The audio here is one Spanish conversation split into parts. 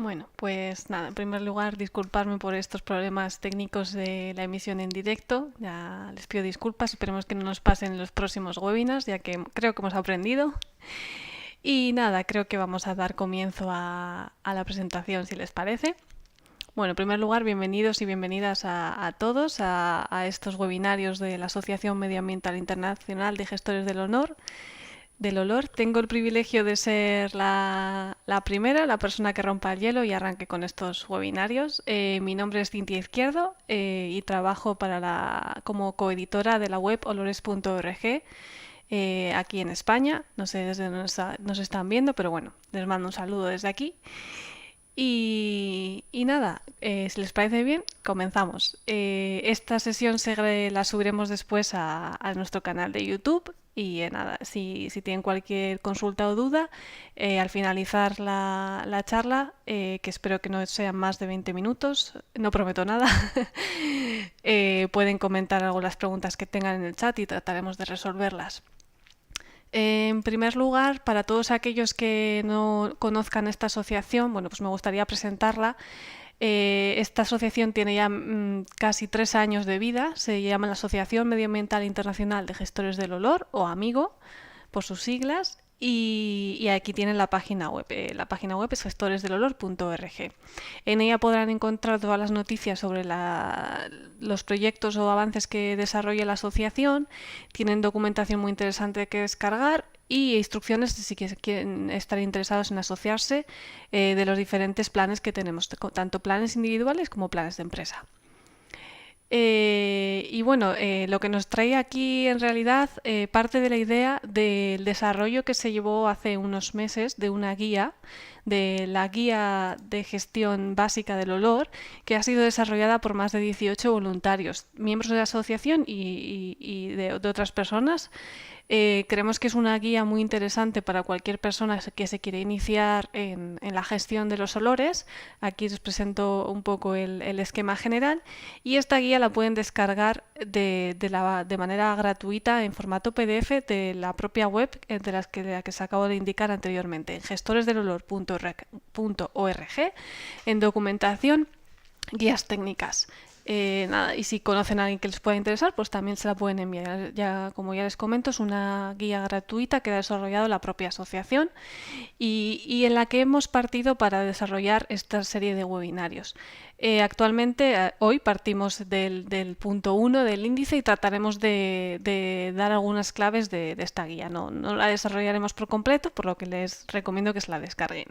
Bueno, pues nada, en primer lugar, disculparme por estos problemas técnicos de la emisión en directo. Ya les pido disculpas, esperemos que no nos pasen en los próximos webinars, ya que creo que hemos aprendido. Y nada, creo que vamos a dar comienzo a la presentación, si les parece. Bueno, en primer lugar, bienvenidos y bienvenidas a todos a estos webinarios de la Asociación Medioambiental Internacional de Gestores del Olor. Tengo el privilegio de ser la primera, la persona que rompa el hielo y arranque con estos webinarios. Mi nombre es Cintia Izquierdo y trabajo como coeditora de la web olores.org aquí en España. No sé desde dónde nos están viendo, pero bueno, les mando un saludo desde aquí. Y nada, si les parece bien, comenzamos. Esta sesión la subiremos después a nuestro canal de YouTube. Y nada, si tienen cualquier consulta o duda, al finalizar la charla, que espero que no sean más de 20 minutos, no prometo nada, pueden comentar algo las preguntas que tengan en el chat y trataremos de resolverlas. En primer lugar, para todos aquellos que no conozcan esta asociación, bueno, pues me gustaría presentarla. Esta asociación tiene ya casi 3 años de vida, se llama la Asociación Medioambiental Internacional de Gestores del Olor, o AMIGO, por sus siglas, y aquí tienen la página web. La página web es gestoresdelolor.org. En ella podrán encontrar todas las noticias sobre los proyectos o avances que desarrolla la asociación. Tienen documentación muy interesante que descargar y instrucciones si quieren estar interesados en asociarse de los diferentes planes que tenemos, tanto planes individuales como planes de empresa. Y bueno, lo que nos trae aquí en realidad parte de la idea del desarrollo que se llevó hace unos meses de una guía, de la guía de gestión básica del olor, que ha sido desarrollada por más de 18 voluntarios, miembros de la asociación y de otras personas. Creemos que es una guía muy interesante para cualquier persona que se quiere iniciar en la gestión de los olores. Aquí les presento un poco el esquema general y esta guía la pueden descargar de manera gratuita en formato PDF de la propia web de la que se acabo de indicar anteriormente, en gestoresdelolor.org, en documentación, guías técnicas. Nada, y si conocen a alguien que les pueda interesar, pues también se la pueden enviar. Como ya les comento, es una guía gratuita que ha desarrollado la propia asociación y en la que hemos partido para desarrollar esta serie de webinarios. Actualmente, hoy partimos del punto 1 del índice y trataremos de dar algunas claves de esta guía. No la desarrollaremos por completo, por lo que les recomiendo que se la descarguen.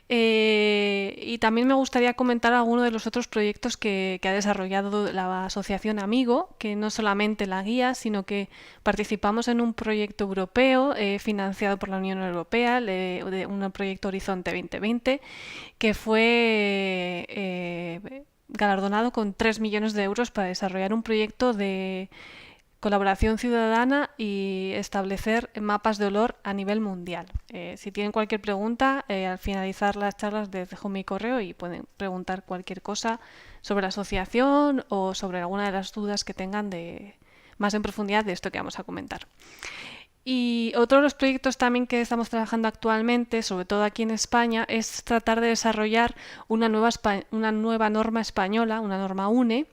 Y también me gustaría comentar algunos de los otros proyectos que ha desarrollado la Asociación Amigo, que no solamente la guía, sino que participamos en un proyecto europeo financiado por la Unión Europea, un proyecto Horizonte 2020, que fue galardonado con 3 millones de euros para desarrollar un proyecto de colaboración ciudadana y establecer mapas de olor a nivel mundial. Si tienen cualquier pregunta, al finalizar las charlas les dejo mi correo y pueden preguntar cualquier cosa sobre la asociación o sobre alguna de las dudas que tengan más en profundidad de esto que vamos a comentar. Y otro de los proyectos también que estamos trabajando actualmente, sobre todo aquí en España, es tratar de desarrollar una nueva norma española, una norma UNE,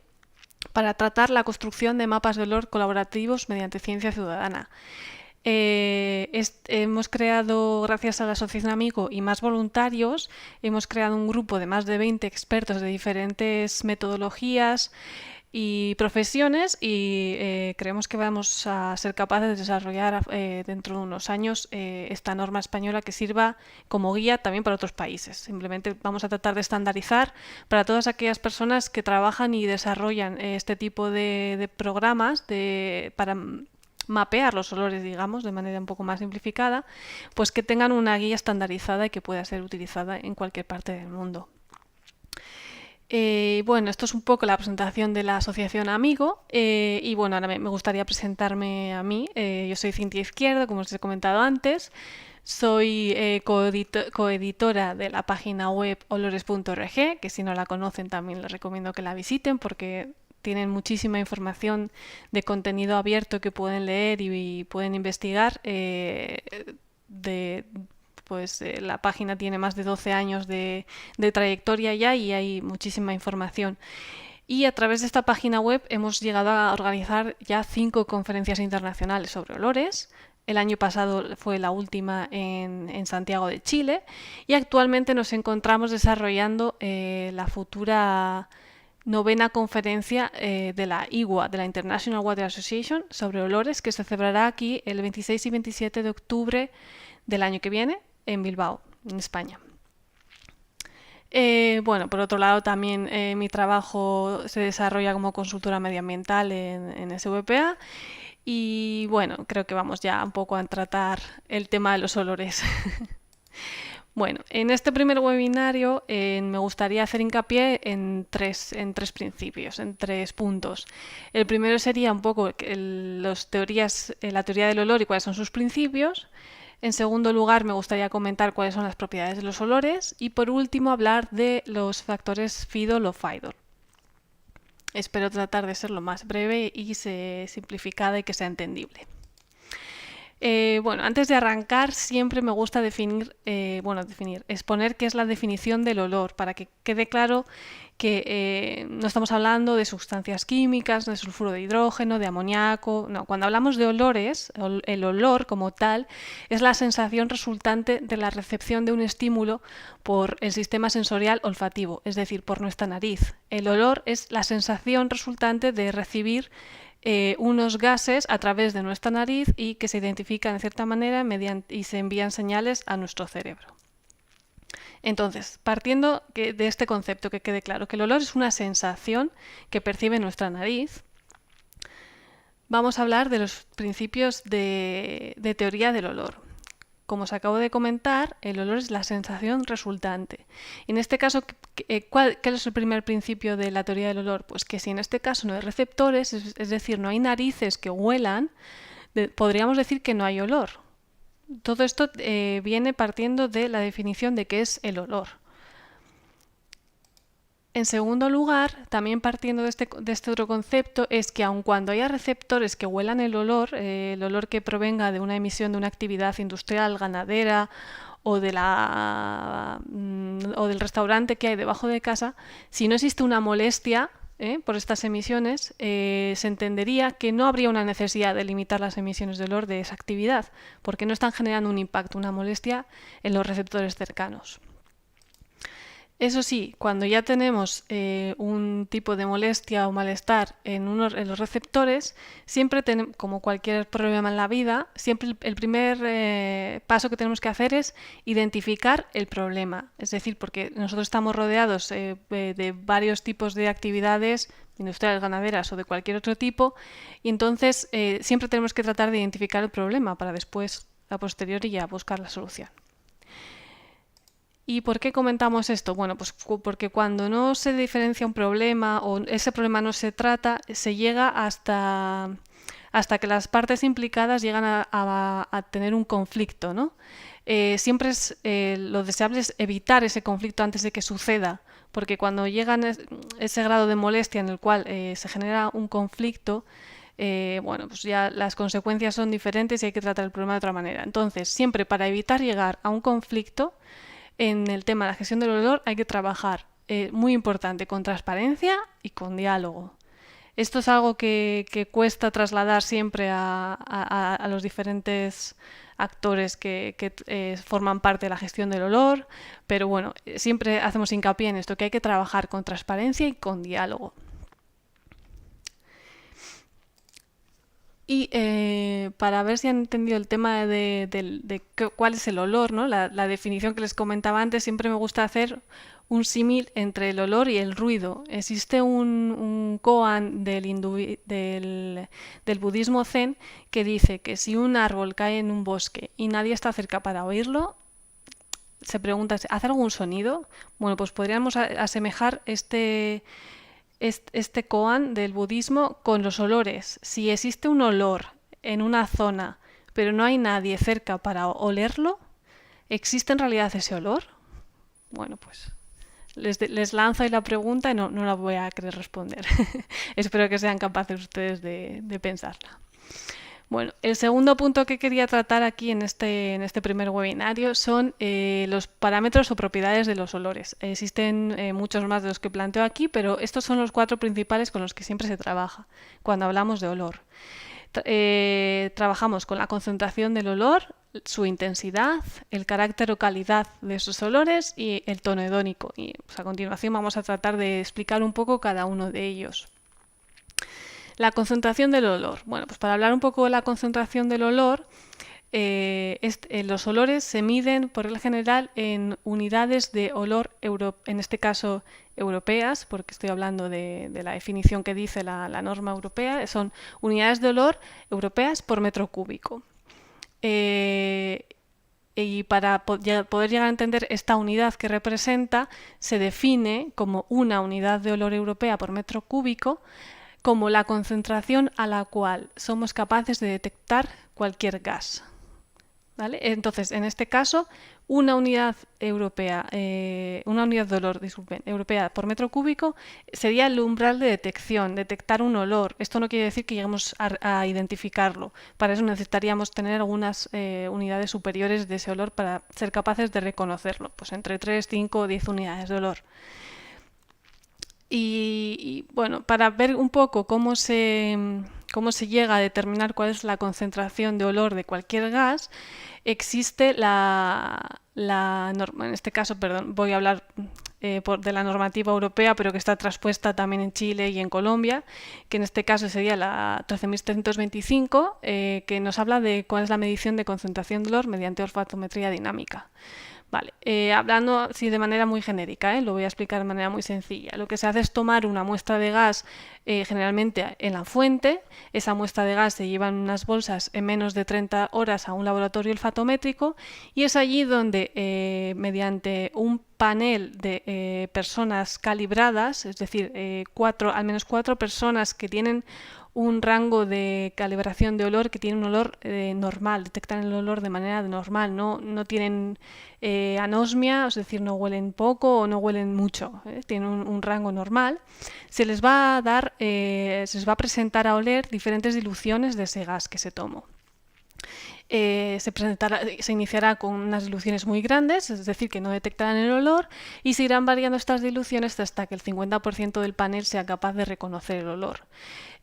para tratar la construcción de mapas de olor colaborativos mediante ciencia ciudadana. Hemos creado, gracias a la Asociación Amigo y más voluntarios, hemos creado un grupo de más de 20 expertos de diferentes metodologías y profesiones y creemos que vamos a ser capaces de desarrollar dentro de unos años esta norma española que sirva como guía también para otros países. Simplemente vamos a tratar de estandarizar para todas aquellas personas que trabajan y desarrollan este tipo de programas para mapear los olores, digamos, de manera un poco más simplificada, pues que tengan una guía estandarizada y que pueda ser utilizada en cualquier parte del mundo. Bueno, esto es un poco la presentación de la Asociación Amigo y bueno, ahora me gustaría presentarme a mí. Yo soy Cintia Izquierdo, como os he comentado antes. Soy coeditora de la página web olores.org, que si no la conocen también les recomiendo que la visiten porque tienen muchísima información de contenido abierto que pueden leer y pueden investigar pues la página tiene más de 12 años de trayectoria ya y hay muchísima información. Y a través de esta página web hemos llegado a organizar ya 5 conferencias internacionales sobre olores. El año pasado fue la última en Santiago de Chile y actualmente nos encontramos desarrollando la futura 9ª conferencia de la IWA, de la International Water Association, sobre olores, que se celebrará aquí el 26 y 27 de octubre del año que viene en Bilbao, en España. Bueno, por otro lado, también mi trabajo se desarrolla como consultora medioambiental en SVPA y bueno, creo que vamos ya un poco a tratar el tema de los olores. Bueno, en este primer webinario me gustaría hacer hincapié en tres principios, en 3 puntos. El primero sería un poco la teoría del olor y cuáles son sus principios. En segundo lugar, me gustaría comentar cuáles son las propiedades de los olores. Y por último, hablar de los factores FIDOL o FIDOL. Espero tratar de ser lo más breve y simplificada y que sea entendible. Bueno, antes de arrancar siempre me gusta exponer qué es la definición del olor, para que quede claro que no estamos hablando de sustancias químicas, de sulfuro de hidrógeno, de amoníaco. No, cuando hablamos de olores, el olor como tal es la sensación resultante de la recepción de un estímulo por el sistema sensorial olfativo, es decir, por nuestra nariz. El olor es la sensación resultante de recibir unos gases a través de nuestra nariz y que se identifican de cierta manera y se envían señales a nuestro cerebro. Entonces, partiendo de este concepto, que quede claro que el olor es una sensación que percibe nuestra nariz, vamos a hablar de los principios de teoría del olor. Como os acabo de comentar, el olor es la sensación resultante. En este caso, ¿qué es el primer principio de la teoría del olor? Pues que si en este caso no hay receptores, es decir, no hay narices que huelan, podríamos decir que no hay olor. Todo esto viene partiendo de la definición de qué es el olor. En segundo lugar, también partiendo de este otro concepto, es que aun cuando haya receptores que huelan el olor que provenga de una emisión de una actividad industrial, ganadera o del restaurante que hay debajo de casa, si no existe una molestia por estas emisiones, se entendería que no habría una necesidad de limitar las emisiones de olor de esa actividad, porque no están generando un impacto, una molestia en los receptores cercanos. Eso sí, cuando ya tenemos un tipo de molestia o malestar en los receptores, siempre como cualquier problema en la vida, siempre el primer paso que tenemos que hacer es identificar el problema. Es decir, porque nosotros estamos rodeados de varios tipos de actividades industriales, ganaderas o de cualquier otro tipo, y entonces siempre tenemos que tratar de identificar el problema para después, a posteriori, ya buscar la solución. ¿Y por qué comentamos esto? Bueno, pues porque cuando no se diferencia un problema o ese problema no se trata, se llega hasta que las partes implicadas llegan a tener un conflicto, ¿no? Siempre lo deseable es evitar ese conflicto antes de que suceda, porque cuando llega ese grado de molestia en el cual se genera un conflicto, bueno, pues ya las consecuencias son diferentes y hay que tratar el problema de otra manera. Entonces, siempre para evitar llegar a un conflicto, en el tema de la gestión del olor hay que trabajar, muy importante, con transparencia y con diálogo. Esto es algo que cuesta trasladar siempre a los diferentes actores que forman parte de la gestión del olor, pero bueno, siempre hacemos hincapié en esto, que hay que trabajar con transparencia y con diálogo. Y para ver si han entendido el tema de cuál es el olor, ¿no? La definición que les comentaba antes, siempre me gusta hacer un símil entre el olor y el ruido. Existe un koan del budismo zen que dice que si un árbol cae en un bosque y nadie está cerca para oírlo, se pregunta, ¿hace algún sonido? Bueno, pues podríamos asemejar este koan del budismo con los olores. Si existe un olor en una zona, pero no hay nadie cerca para olerlo, ¿existe en realidad ese olor? Bueno, pues les lanzo ahí la pregunta y no la voy a querer responder. Espero que sean capaces ustedes de pensarla. Bueno, el segundo punto que quería tratar aquí en este primer webinario son los parámetros o propiedades de los olores. Existen muchos más de los que planteo aquí, pero estos son los 4 principales con los que siempre se trabaja cuando hablamos de olor. Trabajamos con la concentración del olor, su intensidad, el carácter o calidad de esos olores y el tono hedónico. Y pues, a continuación vamos a tratar de explicar un poco cada uno de ellos. La concentración del olor. Bueno, pues para hablar un poco de la concentración del olor, los olores se miden por regla general en unidades de olor, en este caso europeas, porque estoy hablando de la definición que dice la norma europea, son unidades de olor europeas por metro cúbico. Y para poder llegar a entender esta unidad que representa, se define como una unidad de olor europea por metro cúbico, como la concentración a la cual somos capaces de detectar cualquier gas. ¿Vale? Entonces, en este caso, una unidad europea, una unidad de olor, disculpen, europea por metro cúbico sería el umbral de detección, detectar un olor. Esto no quiere decir que lleguemos a identificarlo. Para eso necesitaríamos tener algunas unidades superiores de ese olor para ser capaces de reconocerlo, pues entre 3, 5 o 10 unidades de olor. Y bueno, para ver un poco cómo se llega a determinar cuál es la concentración de olor de cualquier gas, existe la norma, en este caso, perdón, voy a hablar de la normativa europea, pero que está traspuesta también en Chile y en Colombia, que en este caso sería la 13.325, que nos habla de cuál es la medición de concentración de olor mediante olfatometría dinámica. Vale, hablando así de manera muy genérica, lo voy a explicar de manera muy sencilla. Lo que se hace es tomar una muestra de gas generalmente en la fuente. Esa muestra de gas se lleva en unas bolsas en menos de 30 horas a un laboratorio olfatométrico y es allí donde mediante un panel de personas calibradas, es decir, al menos 4 personas que tienen un rango de calibración de olor que tiene un olor normal, detectan el olor de manera normal, no tienen anosmia, es decir, no huelen poco o no huelen mucho, tienen un rango normal. Se les va a dar, se les va a presentar a oler diferentes diluciones de ese gas que se tomó. Se iniciará con unas diluciones muy grandes, es decir, que no detectarán el olor, y se irán variando estas diluciones hasta que el 50% del panel sea capaz de reconocer el olor.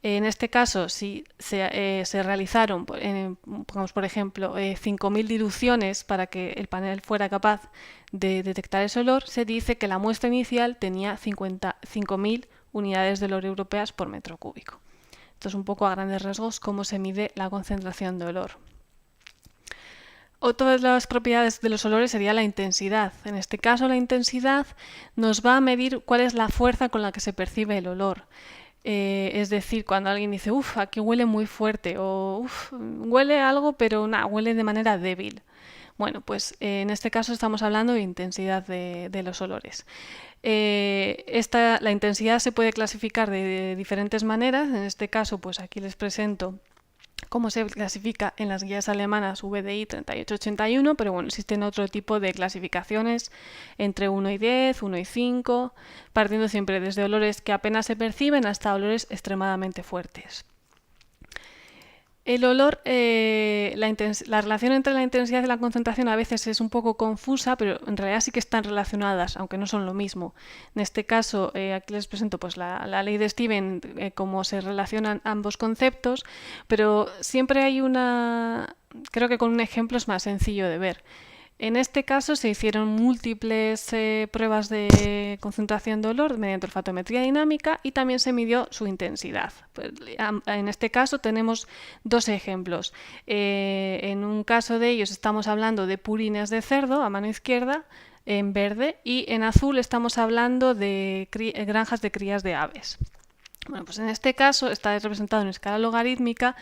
En este caso, si se realizaron, pongamos por ejemplo, 5.000 diluciones para que el panel fuera capaz de detectar ese olor, se dice que la muestra inicial tenía 5.000 unidades de olor europeas por metro cúbico. Esto es un poco a grandes rasgos cómo se mide la concentración de olor. Otra de las propiedades de los olores sería la intensidad. En este caso, la intensidad nos va a medir cuál es la fuerza con la que se percibe el olor. Es decir, cuando alguien dice, uff, aquí huele muy fuerte, o uff, huele algo, pero huele de manera débil. Bueno, pues en este caso estamos hablando de intensidad de los olores. La intensidad se puede clasificar de diferentes maneras. En este caso, pues aquí les presento cómo se clasifica en las guías alemanas VDI 3881, pero bueno, existen otro tipo de clasificaciones entre 1 y 10, 1 y 5, partiendo siempre desde olores que apenas se perciben hasta olores extremadamente fuertes. El olor, la relación entre la intensidad y la concentración a veces es un poco confusa, pero en realidad sí que están relacionadas, aunque no son lo mismo. En este caso, aquí les presento pues, la ley de Steven, cómo se relacionan ambos conceptos, pero siempre hay creo que con un ejemplo es más sencillo de ver. En este caso se hicieron múltiples pruebas de concentración de olor mediante olfatometría dinámica y también se midió su intensidad. Pues, en este caso tenemos 2 ejemplos. En un caso de ellos estamos hablando de purines de cerdo a mano izquierda, en verde, y en azul estamos hablando de granjas de crías de aves. Bueno, pues en este caso está representado en escala logarítmica.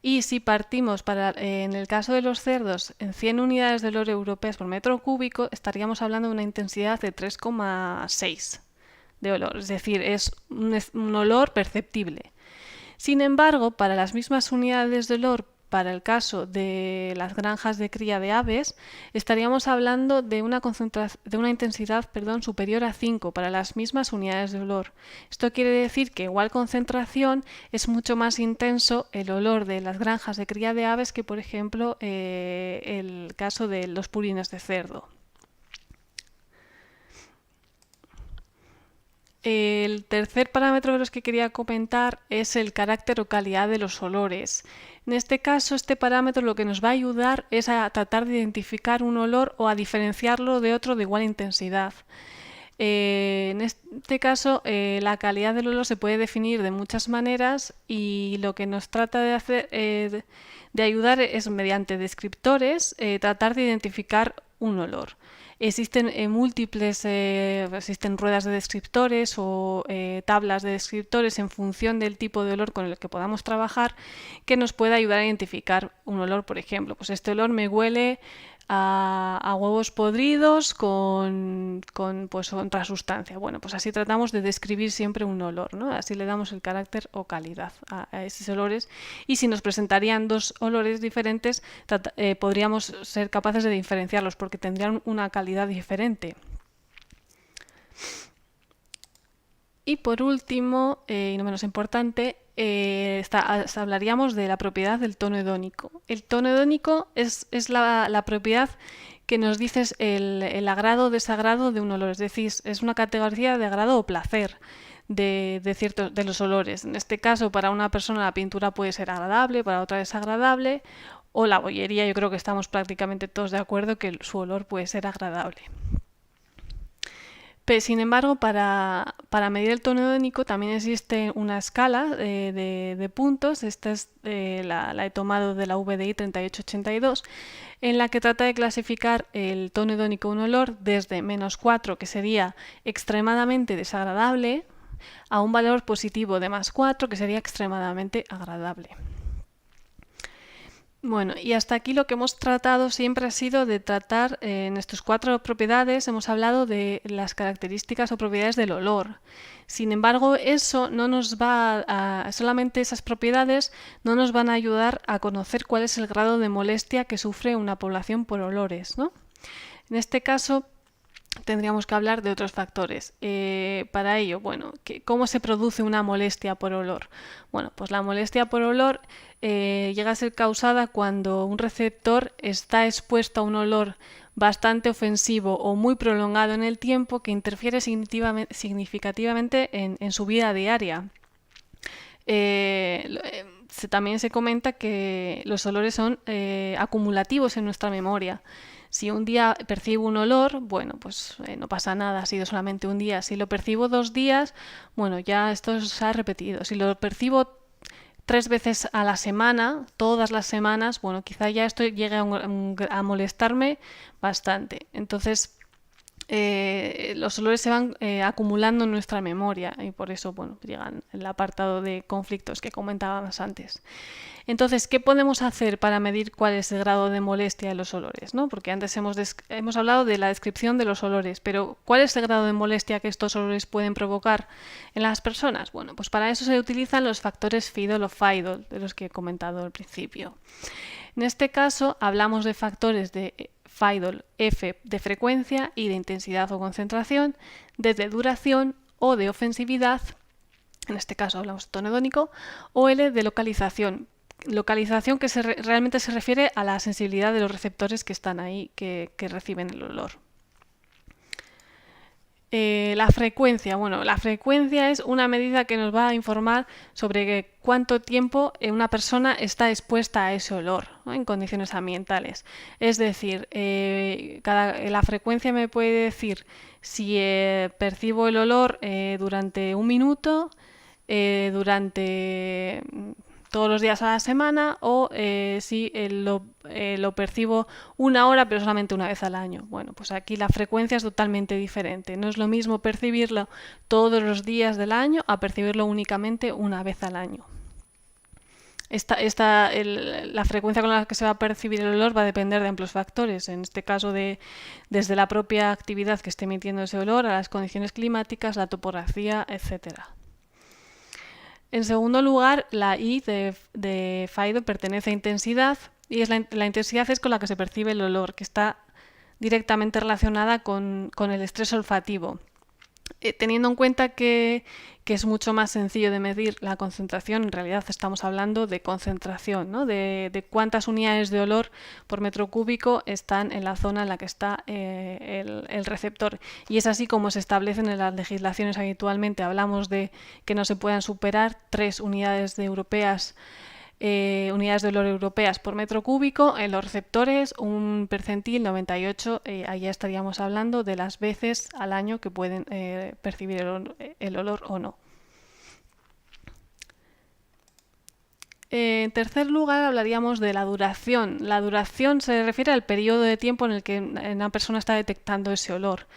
Y si partimos en el caso de los cerdos en 100 unidades de olor europeas por metro cúbico, estaríamos hablando de una intensidad de 3,6 de olor, es decir, es un olor perceptible. Sin embargo, para las mismas unidades de olor para el caso de las granjas de cría de aves, estaríamos hablando de una intensidad, superior a 5 para las mismas unidades de olor. Esto quiere decir que igual concentración es mucho más intenso el olor de las granjas de cría de aves que, por ejemplo, el caso de los purines de cerdo. El tercer parámetro de los que quería comentar es el carácter o calidad de los olores. En este caso, este parámetro lo que nos va a ayudar es a tratar de identificar un olor o a diferenciarlo de otro de igual intensidad. En este caso, la calidad del olor se puede definir de muchas maneras y lo que nos trata de hacer, de ayudar es mediante descriptores, tratar de identificar un olor. Existen existen ruedas de descriptores o tablas de descriptores en función del tipo de olor con el que podamos trabajar que nos puede ayudar a identificar un olor. Por ejemplo, pues este olor me huele a huevos podridos con otra sustancia. Bueno, pues así tratamos de describir siempre un olor, ¿no? Así le damos el carácter o calidad a esos olores, y si nos presentarían dos olores diferentes podríamos ser capaces de diferenciarlos porque tendrían una calidad diferente. Y por último, y no menos importante, hablaríamos de la propiedad del tono hedónico. El tono hedónico es la propiedad que nos dice el agrado o desagrado de un olor, es decir, es una categoría de agrado o placer de los olores. En este caso, para una persona la pintura puede ser agradable, para otra desagradable, o la bollería, yo creo que estamos prácticamente todos de acuerdo que su olor puede ser agradable. Pero, sin embargo, para medir el tono hedónico también existe una escala de puntos. Esta es, la he tomado de la VDI 3882, en la que trata de clasificar el tono hedónico de un olor desde -4, que sería extremadamente desagradable, a un valor positivo de +4, que sería extremadamente agradable. Bueno, y hasta aquí lo que hemos tratado siempre ha sido de tratar en estas 4 propiedades, hemos hablado de las características o propiedades del olor. Sin embargo, eso no nos va solamente esas propiedades no nos van a ayudar a conocer cuál es el grado de molestia que sufre una población por olores, ¿no? En este caso, tendríamos que hablar de otros factores. Para ello, bueno, ¿cómo se produce una molestia por olor? Bueno, pues la molestia por olor llega a ser causada cuando un receptor está expuesto a un olor bastante ofensivo o muy prolongado en el tiempo que interfiere significativamente en su vida diaria. También se comenta que los olores son acumulativos en nuestra memoria. Si un día percibo un olor, bueno, pues no pasa nada, ha sido solamente un día. Si lo percibo 2 días, bueno, ya esto se ha repetido. Si lo percibo 3 veces a la semana, todas las semanas, bueno, quizá ya esto llegue a molestarme bastante. Entonces, los olores se van acumulando en nuestra memoria y por eso, bueno, llegan el apartado de conflictos que comentábamos antes. Entonces, ¿qué podemos hacer para medir cuál es el grado de molestia de los olores, ¿no? Porque antes hemos hablado de la descripción de los olores, pero ¿cuál es el grado de molestia que estos olores pueden provocar en las personas? Bueno, pues para eso se utilizan los factores Fidol o Fidol, de los que he comentado al principio. En este caso, hablamos de factores de Fidol, F de frecuencia y de intensidad o concentración, D de duración o de ofensividad, en este caso hablamos de tono hedónico, o L de localización. Localización que realmente se refiere a la sensibilidad de los receptores que están ahí, que reciben el olor. La frecuencia. Bueno, la frecuencia es una medida que nos va a informar sobre cuánto tiempo una persona está expuesta a ese olor, ¿no? En condiciones ambientales. Es decir, la frecuencia me puede decir si percibo el olor durante 1 minuto, durante todos los días a la semana, o si lo percibo 1 hora pero solamente una vez al año. Bueno, pues aquí la frecuencia es totalmente diferente. No es lo mismo percibirlo todos los días del año a percibirlo únicamente una vez al año. La frecuencia con la que se va a percibir el olor va a depender de amplios factores, en este caso desde la propia actividad que esté emitiendo ese olor a las condiciones climáticas, la topografía, etcétera. En segundo lugar, la I de Faido pertenece a intensidad y la intensidad es con la que se percibe el olor, que está directamente relacionada con el estrés olfativo. Teniendo en cuenta que es mucho más sencillo de medir la concentración, en realidad estamos hablando de concentración, ¿no? de cuántas unidades de olor por metro cúbico están en la zona en la que está el receptor. Y es así como se establecen en las legislaciones habitualmente. Hablamos de que no se puedan superar 3 unidades de olor europeas por metro cúbico. En los receptores un percentil 98, allá estaríamos hablando de las veces al año que pueden percibir el olor o no. En tercer lugar, hablaríamos de la duración. La duración se refiere al periodo de tiempo en el que una persona está detectando ese olor.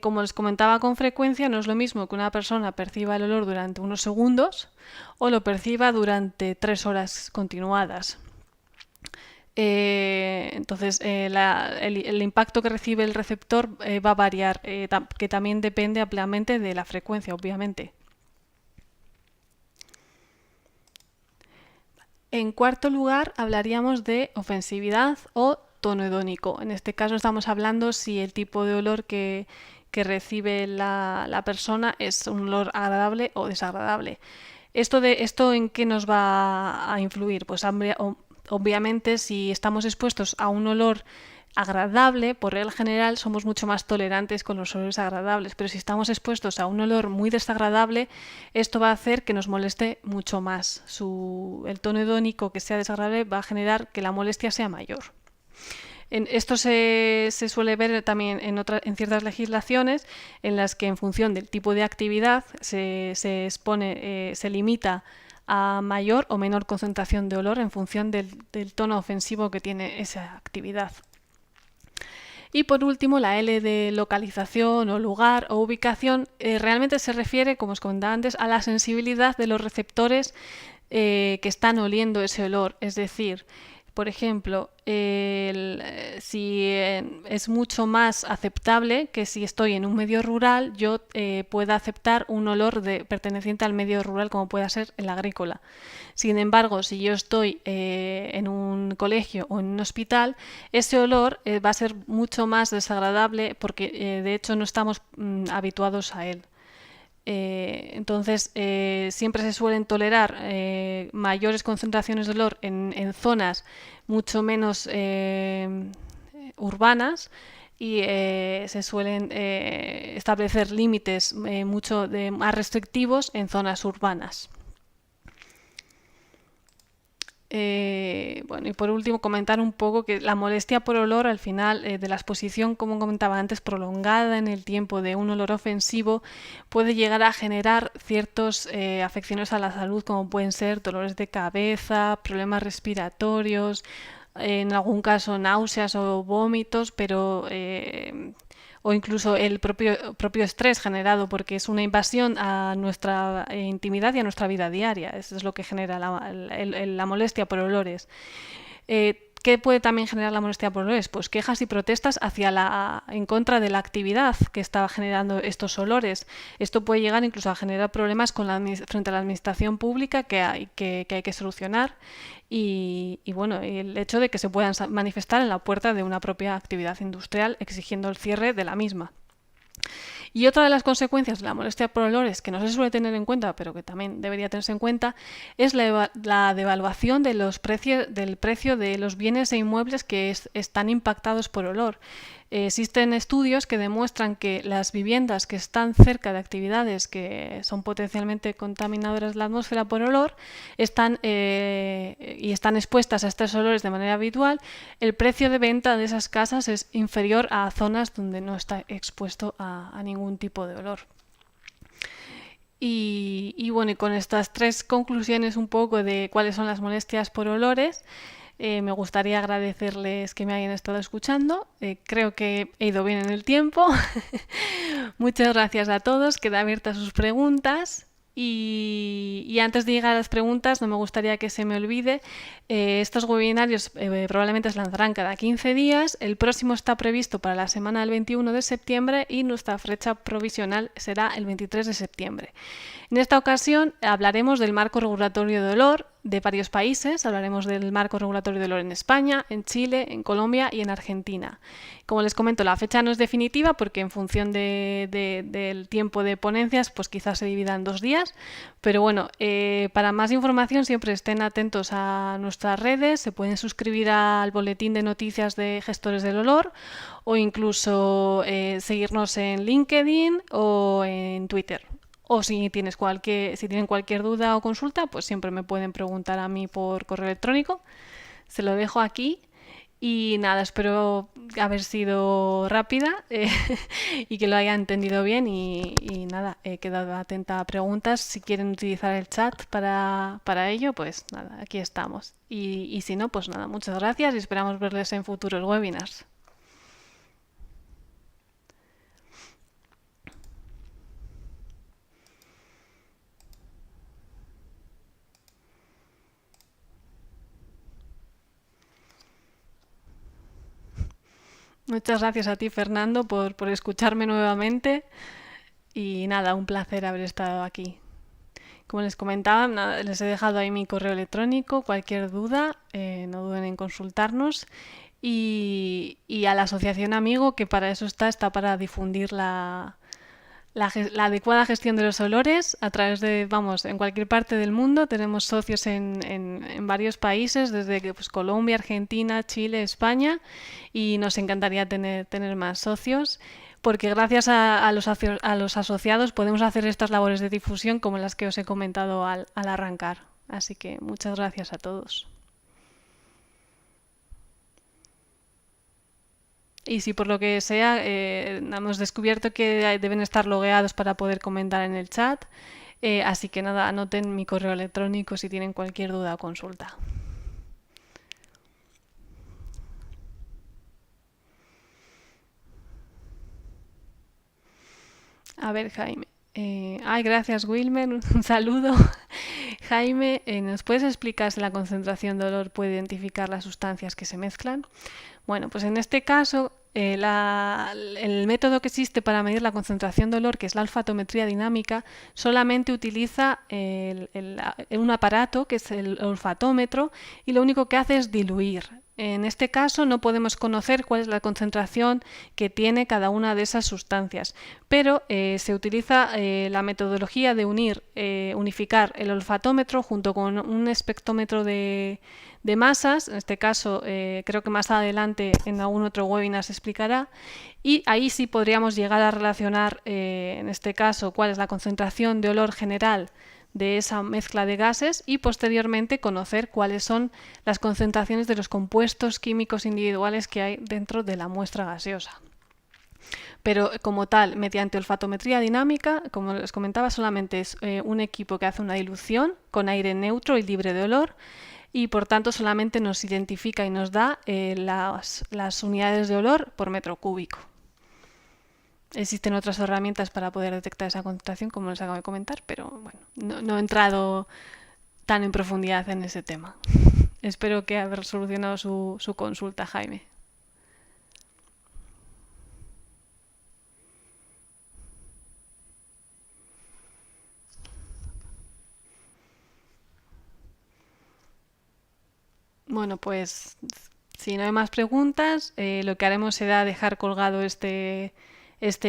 Como les comentaba con frecuencia, no es lo mismo que una persona perciba el olor durante unos segundos o lo perciba durante 3 horas continuadas. Entonces, el impacto que recibe el receptor va a variar, que también depende ampliamente de la frecuencia, obviamente. En cuarto lugar, hablaríamos de ofensividad o tono hedónico. En este caso estamos hablando si el tipo de olor que recibe la persona es un olor agradable o desagradable. ¿Esto en qué nos va a influir? Pues obviamente si estamos expuestos a un olor agradable, por regla general somos mucho más tolerantes con los olores agradables, pero si estamos expuestos a un olor muy desagradable, esto va a hacer que nos moleste mucho más. El tono hedónico que sea desagradable va a generar que la molestia sea mayor. Esto se suele ver también en ciertas legislaciones en las que en función del tipo de actividad se limita a mayor o menor concentración de olor en función del tono ofensivo que tiene esa actividad. Y por último, la L de localización o lugar o ubicación realmente se refiere, como os comentaba antes, a la sensibilidad de los receptores que están oliendo ese olor. Es decir, por ejemplo, si es mucho más aceptable que si estoy en un medio rural, yo pueda aceptar un olor perteneciente al medio rural como pueda ser el agrícola. Sin embargo, si yo estoy en un colegio o en un hospital, ese olor va a ser mucho más desagradable porque de hecho no estamos habituados a él. Entonces, siempre se suelen tolerar mayores concentraciones de olor en zonas mucho menos urbanas y se suelen establecer límites mucho más restrictivos en zonas urbanas. Bueno, y por último comentar un poco que la molestia por olor al final de la exposición, como comentaba antes, prolongada en el tiempo de un olor ofensivo puede llegar a generar ciertas afecciones a la salud, como pueden ser dolores de cabeza, problemas respiratorios, en algún caso náuseas o vómitos, o incluso el propio estrés generado porque es una invasión a nuestra intimidad y a nuestra vida diaria. Eso es lo que genera la molestia por olores. ¿Qué puede también generar la molestia por olores? Pues quejas y protestas en contra de la actividad que estaba generando estos olores. Esto puede llegar incluso a generar problemas frente a la administración pública que hay que solucionar y bueno, el hecho de que se puedan manifestar en la puerta de una propia actividad industrial exigiendo el cierre de la misma. Y otra de las consecuencias de la molestia por olores que no se suele tener en cuenta, pero que también debería tenerse en cuenta, es la devaluación del precio de los bienes e inmuebles que están impactados por olor. Existen estudios que demuestran que las viviendas que están cerca de actividades que son potencialmente contaminadoras de la atmósfera por olor están expuestas a estos olores de manera habitual. El precio de venta de esas casas es inferior a zonas donde no está expuesto a ningún tipo de olor. Y bueno, y con estas 3 conclusiones un poco de cuáles son las molestias por olores, me gustaría agradecerles que me hayan estado escuchando. Creo que he ido bien en el tiempo. Muchas gracias a todos. Queda abierta sus preguntas Y antes de llegar a las preguntas, no me gustaría que se me olvide, estos webinarios probablemente se lanzarán cada 15 días. El próximo está previsto para la semana del 21 de septiembre y nuestra fecha provisional será el 23 de septiembre. En esta ocasión hablaremos del marco regulatorio de olor de varios países. Hablaremos del marco regulatorio de olor en España, en Chile, en Colombia y en Argentina. Como les comento, la fecha no es definitiva porque en función del tiempo de ponencias, pues quizás se divida en 2 días. Pero bueno, para más información siempre estén atentos a nuestras redes, se pueden suscribir al boletín de noticias de Gestores del Olor o incluso seguirnos en LinkedIn o en Twitter. O si tienen cualquier duda o consulta, pues siempre me pueden preguntar a mí por correo electrónico. Se lo dejo aquí. Y nada, espero haber sido rápida y que lo haya entendido bien. Y nada, he quedado atenta a preguntas. Si quieren utilizar el chat para ello, pues nada, aquí estamos. Y si no, pues nada, muchas gracias y esperamos verles en futuros webinars. Muchas gracias a ti, Fernando, por escucharme nuevamente y nada, un placer haber estado aquí. Como les comentaba, nada, les he dejado ahí mi correo electrónico, cualquier duda, no duden en consultarnos y a la Asociación Amigo, que para eso está para difundir la adecuada gestión de los olores a través de, en cualquier parte del mundo. Tenemos socios en varios países, desde pues, Colombia, Argentina, Chile, España, y nos encantaría tener más socios, porque gracias a los asociados podemos hacer estas labores de difusión como las que os he comentado al arrancar. Así que muchas gracias a todos. Y si por lo que sea hemos descubierto que deben estar logueados para poder comentar en el chat, así que nada, anoten mi correo electrónico si tienen cualquier duda o consulta. A ver, Jaime. Gracias, Wilmer. Un saludo. Jaime, ¿nos puedes explicar si la concentración de olor puede identificar las sustancias que se mezclan? Bueno, pues en este caso, el método que existe para medir la concentración de olor, que es la olfatometría dinámica, solamente utiliza un aparato que es el olfatómetro y lo único que hace es diluir. En este caso no podemos conocer cuál es la concentración que tiene cada una de esas sustancias, pero se utiliza la metodología de unificar el olfatómetro junto con un espectrómetro de masas. En este caso creo que más adelante en algún otro webinar se explicará, y ahí sí podríamos llegar a relacionar en este caso cuál es la concentración de olor general de esa mezcla de gases y posteriormente conocer cuáles son las concentraciones de los compuestos químicos individuales que hay dentro de la muestra gaseosa. Pero como tal, mediante olfatometría dinámica, como les comentaba, solamente es un equipo que hace una dilución con aire neutro y libre de olor, y por tanto solamente nos identifica y nos da las unidades de olor por metro cúbico. Existen otras herramientas para poder detectar esa concentración, como les acabo de comentar, pero bueno, no he entrado tan en profundidad en ese tema. Espero que haber solucionado su consulta, Jaime. Bueno, pues si no hay más preguntas, lo que haremos será dejar colgado este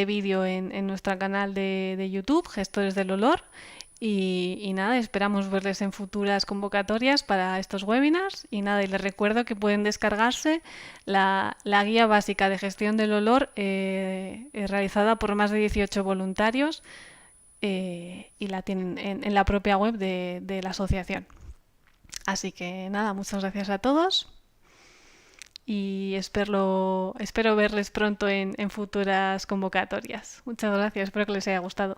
vídeo en nuestro canal de YouTube, Gestores del Olor. Y nada, esperamos verles en futuras convocatorias para estos webinars. Y nada, y les recuerdo que pueden descargarse la guía básica de gestión del olor realizada por más de 18 voluntarios y la tienen en la propia web de la asociación. Así que nada, muchas gracias a todos y espero verles pronto en futuras convocatorias. Muchas gracias, espero que les haya gustado.